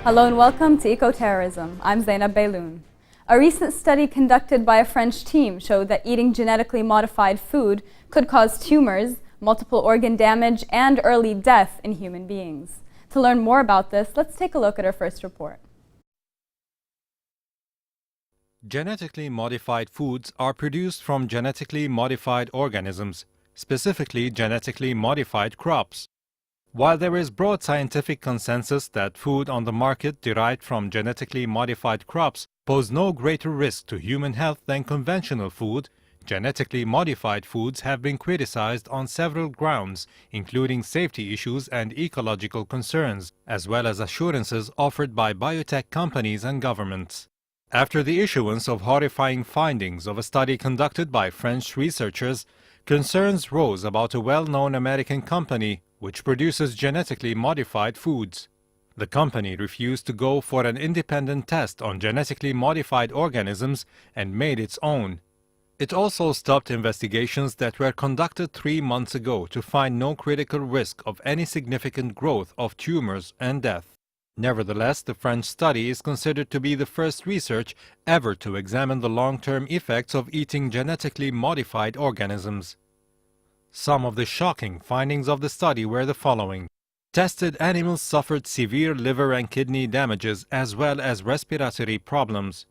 Hello and welcome to Eco-Terrorism. I'm Zainab Bailoun. A recent study conducted by a French team showed that eating genetically modified food could cause tumors, multiple organ damage, and early death in human beings. To learn more about this, let's take a look at our first report. Genetically modified foods are produced from genetically modified organisms, specifically genetically modified crops. While there is broad scientific consensus that food on the market derived from genetically modified crops pose no greater risk to human health than conventional food, genetically modified foods have been criticized on several grounds, including safety issues and ecological concerns, as well as assurances offered by biotech companies and governments. After the issuance of horrifying findings of a study conducted by French researchers, concerns rose about a well-known American company which produces genetically modified foods. The company refused to go for an independent test on genetically modified organisms and made its own. It also stopped investigations that were conducted 3 months ago to find no critical risk of any significant growth of tumors and death. Nevertheless, the French study is considered to be the first research ever to examine the long-term effects of eating genetically modified organisms. Some of the shocking findings of the study were the following. Tested animals suffered severe liver and kidney damages as well as respiratory problems.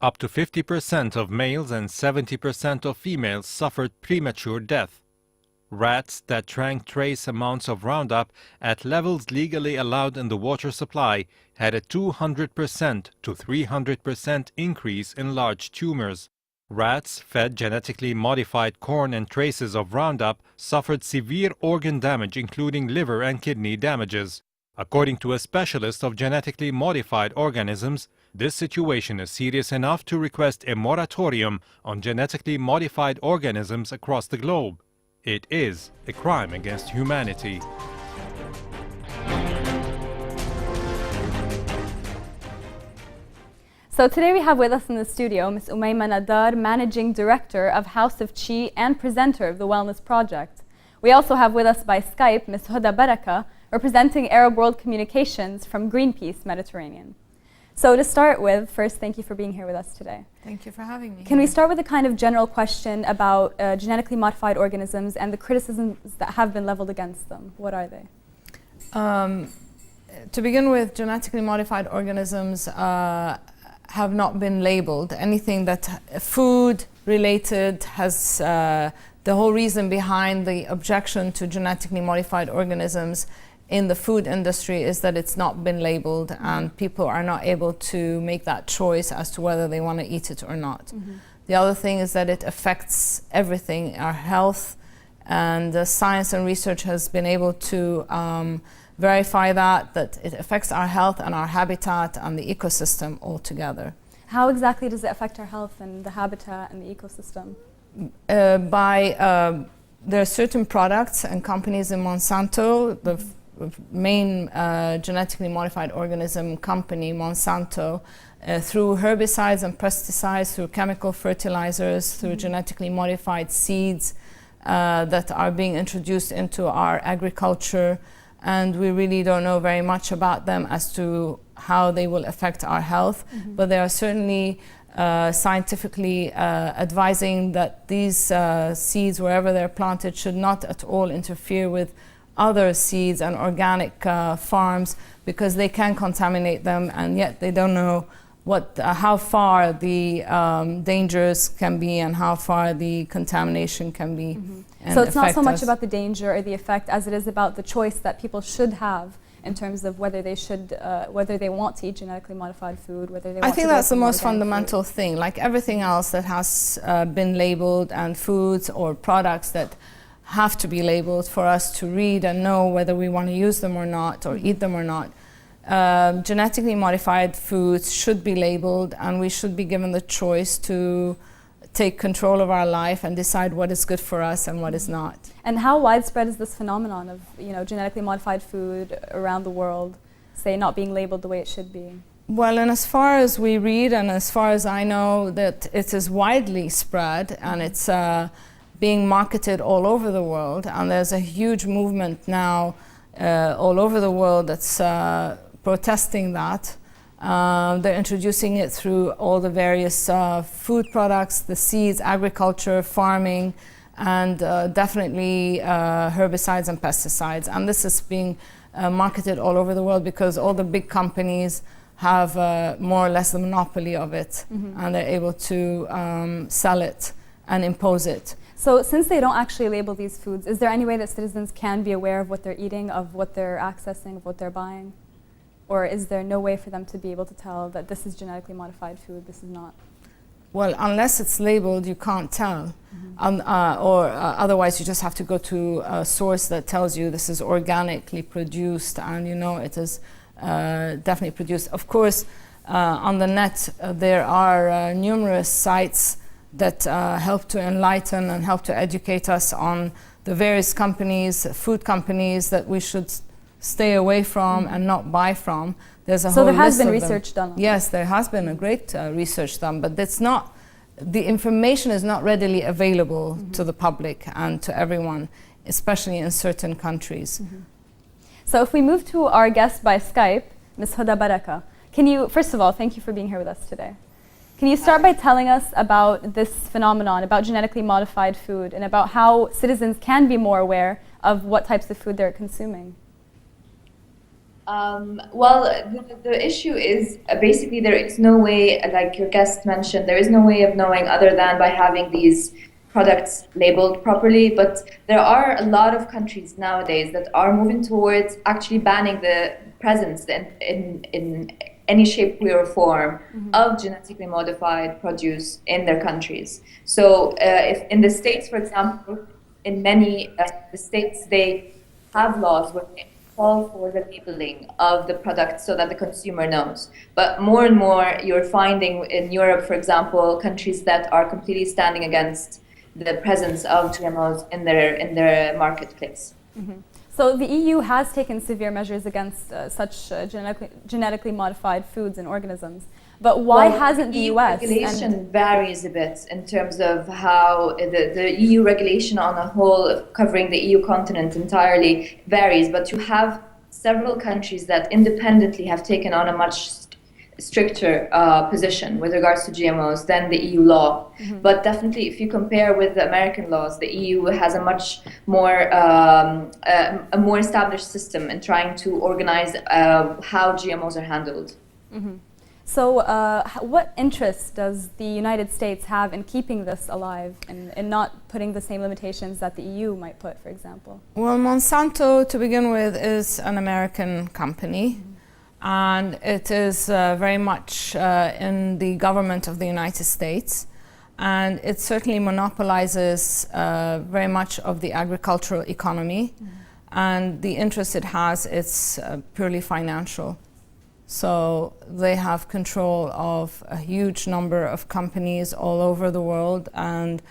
Up to 50% of males and 70% of females suffered premature death. Rats that drank trace amounts of Roundup at levels legally allowed in the water supply had a 200% to 300% increase in large tumors. Rats fed genetically modified corn and traces of Roundup suffered severe organ damage, including liver and kidney damages. According to a specialist of genetically modified organisms, this situation is serious enough to request a moratorium on genetically modified organisms across the globe. It is a crime against humanity. So today we have with us in the studio Ms. Oumayma Nadar, Managing Director of House of Chi and presenter of the Wellness Project. We also have with us by Skype Ms. Hoda Baraka, representing Arab World Communications from Greenpeace Mediterranean. So to start with, first, thank you for being here with us today. Thank you for having me. Can we start with a kind of general question about genetically modified organisms and the criticisms that have been leveled against them? What are they? To begin with, genetically modified organisms have not been labeled. Anything that food related has the whole reason behind the objection to genetically modified organisms in the food industry is that it's not been labeled and people are not able to make that choice as to whether they want to eat it or not. The other thing is that it affects everything, our health, and the science and research has been able to verify that it affects our health and our habitat and the ecosystem altogether. How exactly does it affect our health and the habitat and the ecosystem? There are certain products and companies in Monsanto, the main genetically modified organism company, Monsanto, through herbicides and pesticides, through chemical fertilizers, through genetically modified seeds that are being introduced into our agriculture, and we really don't know very much about them as to how they will affect our health, but they are certainly scientifically advising that these seeds, wherever they're planted, should not at all interfere with other seeds and organic farms because they can contaminate them, and yet they don't know how far the dangers can be and how far the contamination can be. So it's not so much about the danger or the effect as it is about the choice that people should have in terms of whether they should, whether they want to eat genetically modified food, whether they want to. I think that's the most fundamental thing. Like everything else that has been labeled, and foods or products that have to be labeled for us to read and know whether we want to use them or not, or eat them or not. Genetically modified foods should be labeled, and we should be given the choice to take control of our life and decide what is good for us and what is not. And how widespread is this phenomenon of, genetically modified food around the world, say, not being labeled the way it should be? Well, and as far as we read and as far as I know, that it is widely spread and it's being marketed all over the world, and there's a huge movement now all over the world that's protesting that. They're introducing it through all the various food products, the seeds, agriculture, farming, and definitely herbicides and pesticides. And this is being marketed all over the world because all the big companies have more or less the monopoly of it, and they're able to sell it and impose it. So since they don't actually label these foods, is there any way that citizens can be aware of what they're eating, of what they're accessing, of what they're buying? Or is there no way for them to be able to tell that this is genetically modified food, this is not? Well, unless it's labeled, you can't tell. Otherwise, you just have to go to a source that tells you this is organically produced and you know it is definitely produced. Of course, on the net, there are numerous sites that help to enlighten and help to educate us on the various companies, food companies that we should stay away from and not buy from. There's a whole So there has list been of them. research done on Yes, there has been a great research done, but it's not, the information is not readily available to the public and to everyone, especially in certain countries. So if we move to our guest by Skype, Ms. Hoda Baraka, can you, first of all, thank you for being here with us today. Can you start by telling us about this phenomenon, about genetically modified food, and about how citizens can be more aware of what types of food they're consuming? Well, the issue is basically there is no way, like your guest mentioned, there is no way of knowing other than by having these products labeled properly. But there are a lot of countries nowadays that are moving towards actually banning the presence in any shape, way, or form of genetically modified produce in their countries. So if in the States, for example, in many the states, they have laws where they call for the labeling of the product so that the consumer knows. But more and more you're finding in Europe, for example, countries that are completely standing against the presence of GMOs in their marketplace. So the EU has taken severe measures against such genetically modified foods and organisms. But why hasn't the US? Regulation varies a bit in terms of how the EU regulation on a whole, covering the EU continent entirely, varies. But you have several countries that independently have taken on a much stricter position with regards to GMOs than the EU law. But definitely, if you compare with the American laws, the EU has a much more a more established system in trying to organize how GMOs are handled. So what interest does the United States have in keeping this alive and not putting the same limitations that the EU might put, for example? Well, Monsanto, to begin with, is an American company. And it is very much in the government of the United States. And it certainly monopolizes very much of the agricultural economy. And the interest it has, it's purely financial. So they have control of a huge number of companies all over the world and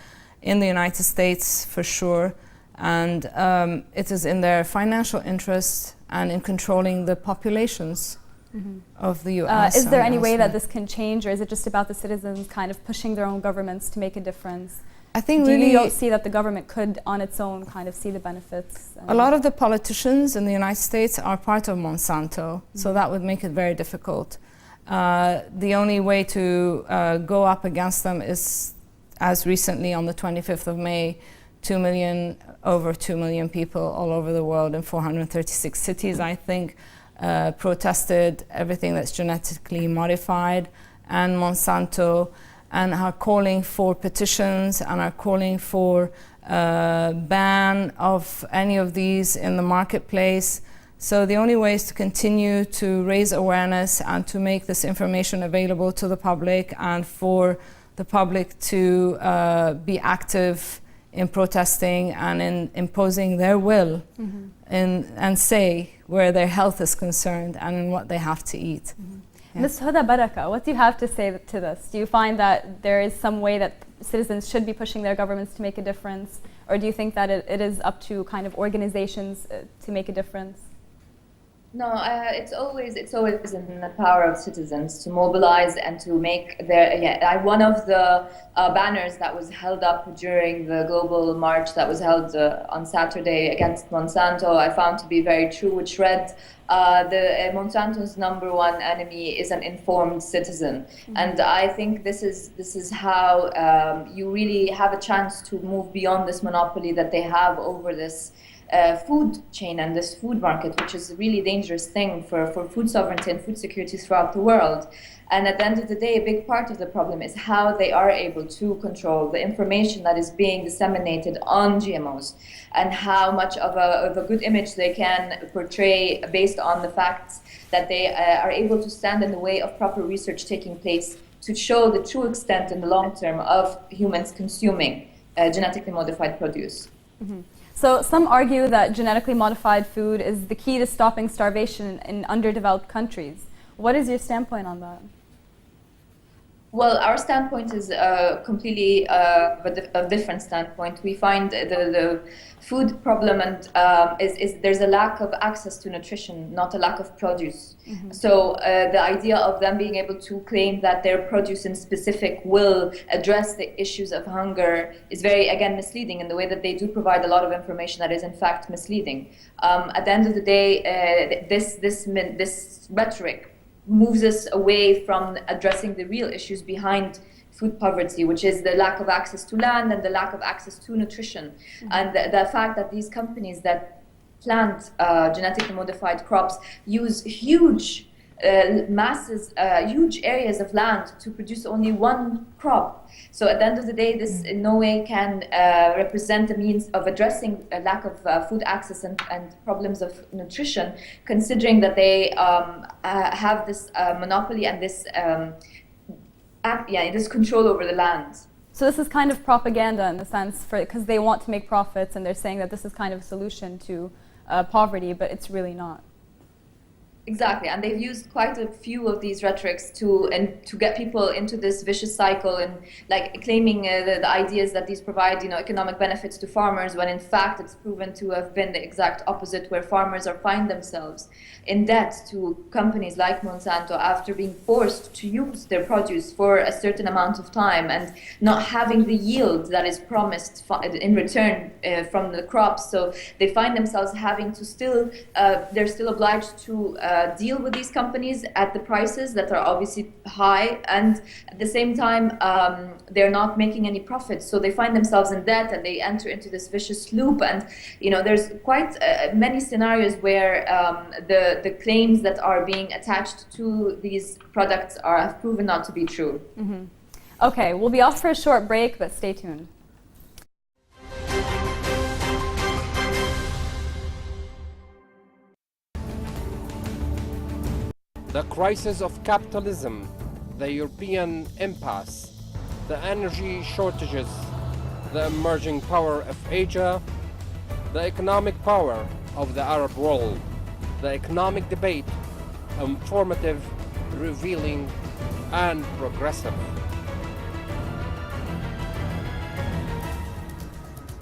in the United States for sure. And it is in their financial interest and in controlling the populations of the US. Is there any way that this can change, or is it just about the citizens kind of pushing their own governments to make a difference? I think Do really you don't see that the government could on its own kind of see the benefits? A lot of the politicians in the United States are part of Monsanto, so that would make it very difficult. The only way to go up against them is, as recently on the 25th of May, over 2 million people all over the world in 436 cities, I think, protested everything that's genetically modified and Monsanto, and are calling for petitions and are calling for ban of any of these in the marketplace. So the only way is to continue to raise awareness and to make this information available to the public and for the public to be active in protesting and in imposing their will and say where their health is concerned and in what they have to eat. Ms. Hoda Baraka, what do you have to say to this? Do you find that there is some way that citizens should be pushing their governments to make a difference? Or do you think that it is up to kind of organizations to make a difference? No, it's always in the power of citizens to mobilize and to make their one of the banners that was held up during the global march that was held on Saturday against Monsanto, I found to be very true, which read the Monsanto's number one enemy is an informed citizen. And I think this is how you really have a chance to move beyond this monopoly that they have over this food chain and this food market, which is a really dangerous thing for food sovereignty and food security throughout the world. And at the end of the day, a big part of the problem is how they are able to control the information that is being disseminated on GMOs and how much of a good image they can portray based on the facts that they are able to stand in the way of proper research taking place to show the true extent in the long term of humans consuming genetically modified produce. So some argue that genetically modified food is the key to stopping starvation in underdeveloped countries. What is your standpoint on that? Well, our standpoint is completely a different standpoint. We find the food problem and is there's a lack of access to nutrition, not a lack of produce. So the idea of them being able to claim that their produce in specific will address the issues of hunger is very, again, misleading in the way that they do provide a lot of information that is in fact misleading. At the end of the day, this rhetoric moves us away from addressing the real issues behind food poverty, which is the lack of access to land and the lack of access to nutrition. And the fact that these companies that plant genetically modified crops use huge huge areas of land to produce only one crop. So at the end of the day, this in no way can represent a means of addressing a lack of food access and problems of nutrition, considering that they have this monopoly and this this control over the land. So this is kind of propaganda in the sense, because they want to make profits and they're saying that this is kind of a solution to poverty, but it's really not. Exactly, and they've used quite a few of these rhetorics to get people into this vicious cycle and like claiming the ideas that these provide economic benefits to farmers, when in fact it's proven to have been the exact opposite, where farmers find themselves in debt to companies like Monsanto after being forced to use their produce for a certain amount of time and not having the yield that is promised in return from the crops. So they find themselves having to they're still obliged to deal with these companies at the prices that are obviously high, and at the same time they're not making any profits, so they find themselves in debt and they enter into this vicious loop. And there's quite many scenarios where the claims that are being attached to these products have proven not to be true. Okay, we'll be off for a short break, but stay tuned. The crisis of capitalism, the European impasse, the energy shortages, the emerging power of Asia, the economic power of the Arab world, the economic debate, informative, revealing, and progressive.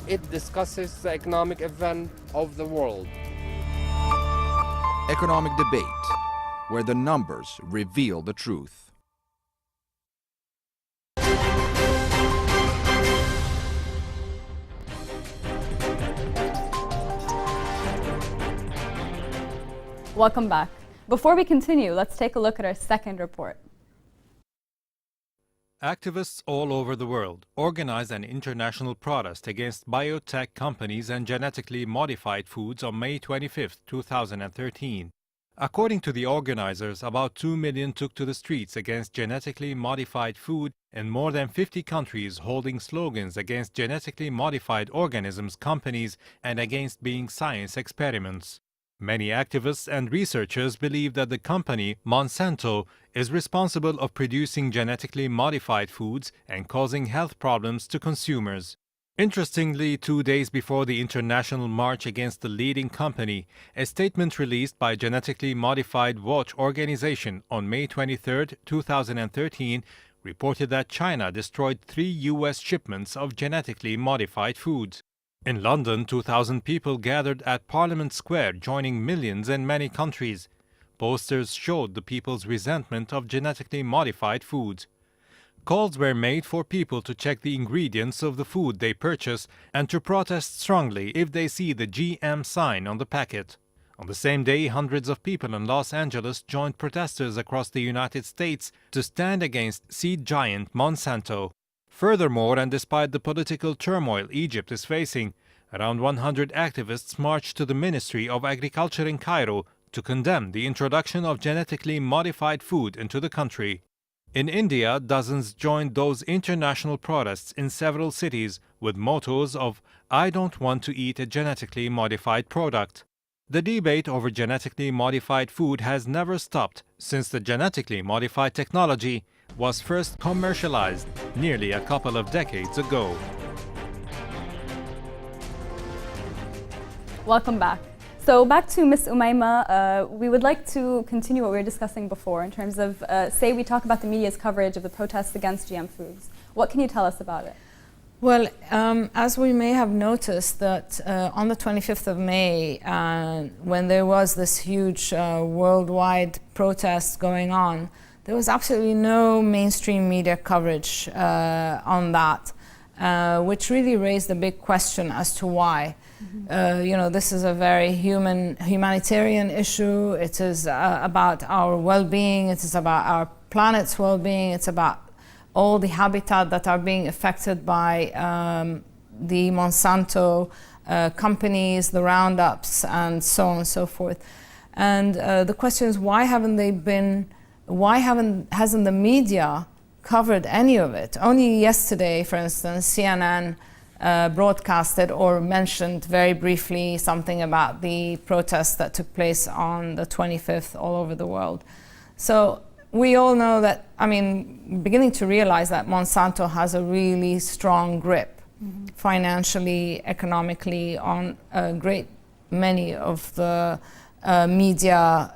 It discusses the economic event of the world. Economic debate, where the numbers reveal the truth. Welcome back. Before we continue, let's take a look at our second report. Activists all over the world organized an international protest against biotech companies and genetically modified foods on May 25, 2013. According to the organizers, about 2 million took to the streets against genetically modified food in more than 50 countries, holding slogans against genetically modified organisms companies and against being science experiments. Many activists and researchers believe that the company, Monsanto, is responsible of producing genetically modified foods and causing health problems to consumers. Interestingly, 2 days before the international march against the leading company, a statement released by Genetically Modified Watch organization on May 23, 2013, reported that China destroyed 3 U.S. shipments of genetically modified foods. In London, 2,000 people gathered at Parliament Square, joining millions in many countries. Posters showed the people's resentment of genetically modified foods. Calls were made for people to check the ingredients of the food they purchase and to protest strongly if they see the GM sign on the packet. On the same day, hundreds of people in Los Angeles joined protesters across the United States to stand against seed giant Monsanto. Furthermore, and despite the political turmoil Egypt is facing, around 100 activists marched to the Ministry of Agriculture in Cairo to condemn the introduction of genetically modified food into the country. In India, dozens joined those international protests in several cities with mottos of "I don't want to eat a genetically modified product." The debate over genetically modified food has never stopped since the genetically modified technology was first commercialized nearly a couple of decades ago. Welcome back. So back to Ms. Oumayma, we would like to continue what we were discussing before in terms of, say we talk about the media's coverage of the protests against GM foods. What can you tell us about it? Well, as we may have noticed that on the 25th of May, when there was this huge worldwide protest going on, there was absolutely no mainstream media coverage on that, which really raised a big question as to why. This is a very humanitarian issue. It is about our well-being. It is about our planet's well-being. It's about all the habitat that are being affected by the Monsanto companies, the Roundups, and so on and so forth. And the question is, hasn't the media covered any of it? Only yesterday, for instance, CNN broadcasted or mentioned very briefly something about the protests that took place on the 25th all over the world. So we all know that, beginning to realize that Monsanto has a really strong grip financially, economically on a great many of the media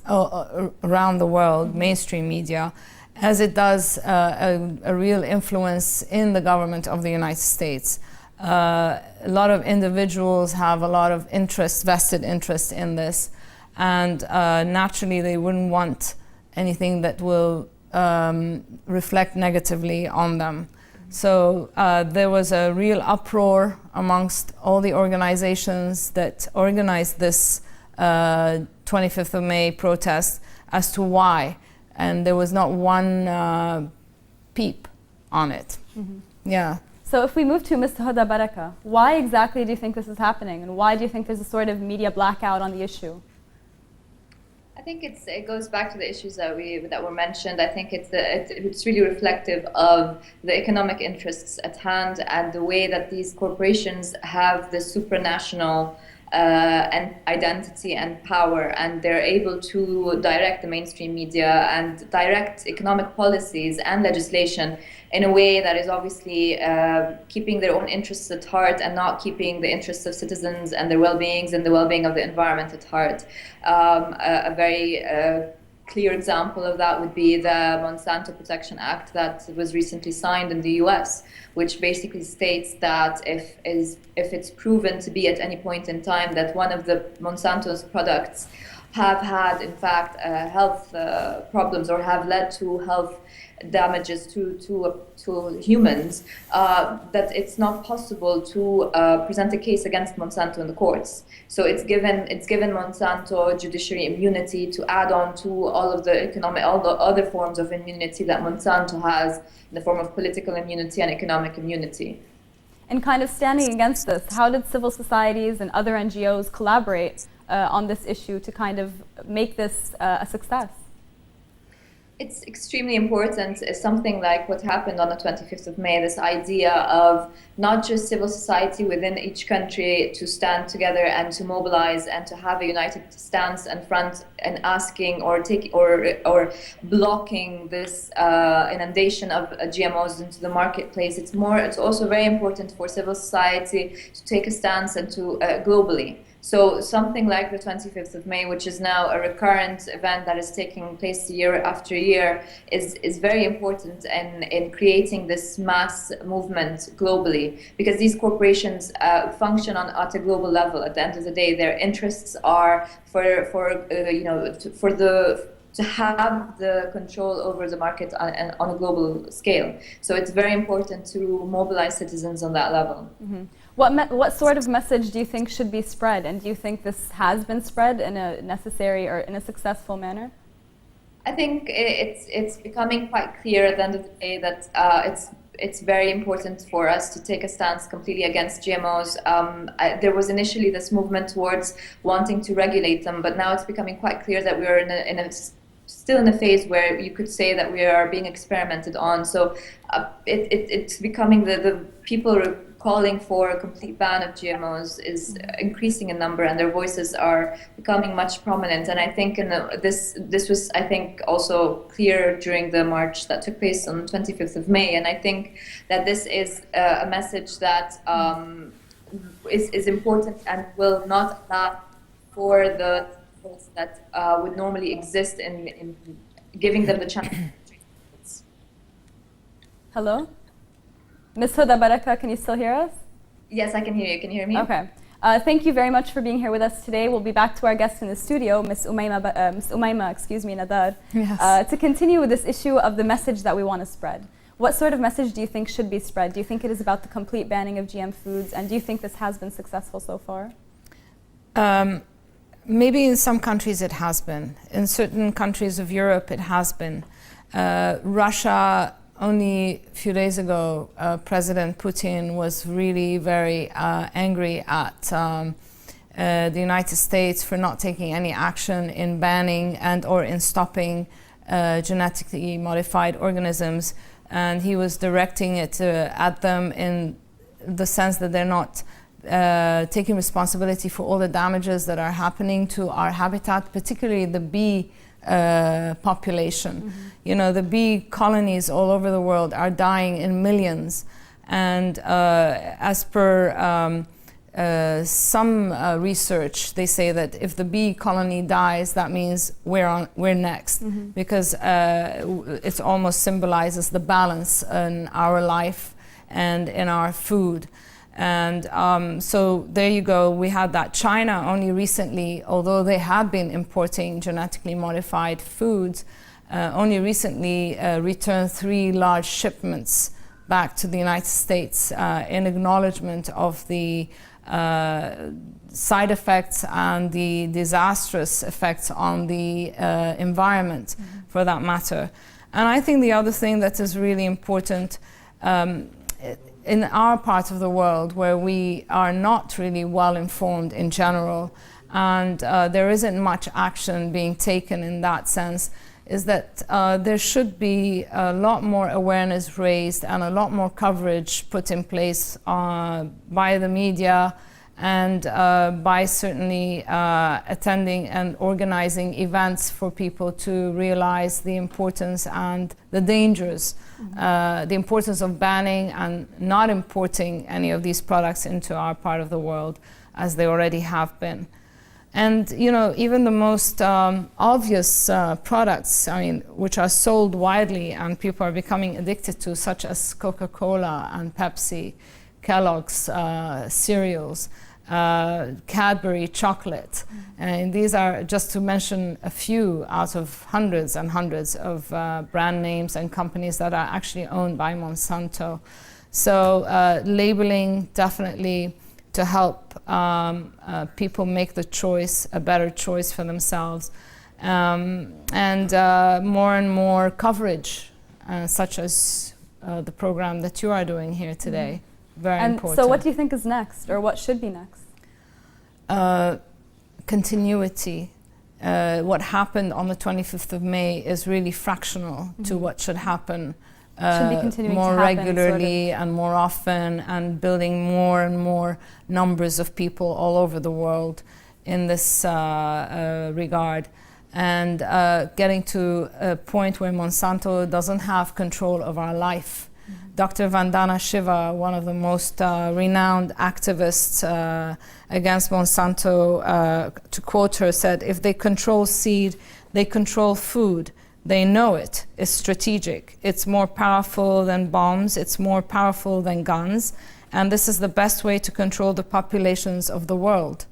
around the world, mainstream media, as it does a real influence in the government of the United States. A lot of individuals have a lot of vested interest in this, and naturally they wouldn't want anything that will reflect negatively on them. So there was a real uproar amongst all the organizations that organized this 25th of May protest as to why. And there was not one peep on it. Yeah. So if we move to Ms. Hoda Baraka, why exactly do you think this is happening? And why do you think there's a sort of media blackout on the issue? I think it goes back to the issues that were mentioned. I think it's really reflective of the economic interests at hand and the way that these corporations have the supranational and identity and power, and they're able to direct the mainstream media and direct economic policies and legislation in a way that is obviously keeping their own interests at heart and not keeping the interests of citizens and their well-beings and the well-being of the environment at heart. A very clear example of that would be the Monsanto Protection Act that was recently signed in the US, which basically states that if it's proven to be at any point in time that one of the Monsanto's products have had, in fact, health problems or have led to health damages to humans, that it's not possible to present a case against Monsanto in the courts. So it's given Monsanto judiciary immunity to add on to all the other forms of immunity that Monsanto has in the form of political immunity and economic immunity. And kind of standing against this, how did civil societies and other NGOs collaborate on this issue to kind of make this a success? It's extremely important, something like what happened on the 25th of May, this idea of not just civil society within each country to stand together and to mobilize and to have a united stance and front and asking or blocking this inundation of GMOs into the marketplace. It's also very important for civil society to take a stance and to globally. So something like the 25th of May, which is now a recurrent event that is taking place year after year, is very important in creating this mass movement globally, because these corporations function at a global level. At the end of the day, their interests are to have the control over the market on a global scale. So it's very important to mobilize citizens on that level. Mm-hmm. What sort of message do you think should be spread? And do you think this has been spread in a necessary or in a successful manner? I think it's becoming quite clear at the end of the day that it's very important for us to take a stance completely against GMOs. There was initially this movement towards wanting to regulate them, but now it's becoming quite clear that we are still in a phase where you could say that we are being experimented on. So it's becoming the people calling for a complete ban of GMOs is increasing in number, and their voices are becoming much prominent. And I think this was, I think, also clear during the march that took place on the 25th of May. And I think that this is a message that is important and will not allow for the things that would normally exist in giving them the chance. Hello? Ms. Hoda Baraka, can you still hear us? Yes, I can hear you. Can you hear me? Okay. Thank you very much for being here with us today. We'll be back to our guest in the studio, Ms. Oumayma, Nadar, Yes. to continue with this issue of the message that we want to spread. What sort of message do you think should be spread? Do you think it is about the complete banning of GM foods? And do you think this has been successful so far? Maybe in some countries it has been. In certain countries of Europe it has been. Russia, only a few days ago, President Putin was really very angry at the United States for not taking any action in banning and or in stopping genetically modified organisms. And he was directing it at them in the sense that they're not taking responsibility for all the damages that are happening to our habitat, particularly the bee population. Mm-hmm. You know, the bee colonies all over the world are dying in millions. And as per some research, they say that if the bee colony dies, that means we're next, mm-hmm. because it almost symbolizes the balance in our life and in our food. And so there you go. We had that. China only recently, although they had been importing genetically modified foods, only recently returned 3 large shipments back to the United States in acknowledgement of the side effects and the disastrous effects on the environment, mm-hmm. for that matter. And I think the other thing that is really important in our part of the world, where we are not really well informed in general, and there isn't much action being taken in that sense, is that there should be a lot more awareness raised and a lot more coverage put in place by the media and by certainly attending and organizing events for people to realize the importance and the dangers, mm-hmm. The importance of banning and not importing any of these products into our part of the world, as they already have been. And you know, even the most obvious products, I mean, which are sold widely and people are becoming addicted to, such as Coca-Cola and Pepsi, Kellogg's cereals, Cadbury chocolate. Mm-hmm. And these are, just to mention a few out of hundreds and hundreds of brand names and companies that are actually owned by Monsanto. So labeling definitely to help people make the choice, a better choice for themselves. And more and more coverage, such as the program that you are doing here today. Mm-hmm. Very important. So what do you think is next, or what should be next? Continuity. What happened on the 25th of May is really fractional, mm-hmm. to what should happen more regularly, sort of, and more often, and building more and more numbers of people all over the world in this regard. And getting to a point where Monsanto doesn't have control of our life. Mm-hmm. Dr. Vandana Shiva, one of the most renowned activists against Monsanto, to quote her, said, if they control seed, they control food. They know it. It's strategic. It's more powerful than bombs. It's more powerful than guns. And this is the best way to control the populations of the world.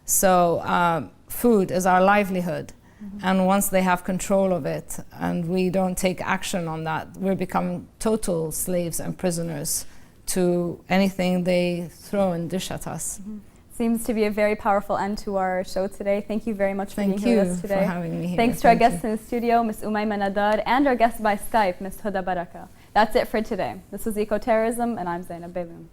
So food is our livelihood. And once they have control of it and we don't take action on that, we become total slaves and prisoners to anything they throw and dish at us. Seems to be a very powerful end to our show today. Thank you very much for being here with us today. Thank you for having me here. Thanks to our guests in the studio, Ms. Oumayma Nadar, and our guest by Skype, Ms. Hoda Baraka. That's it for today. This was Eco-Terrorism, and I'm Zainab Beyloun.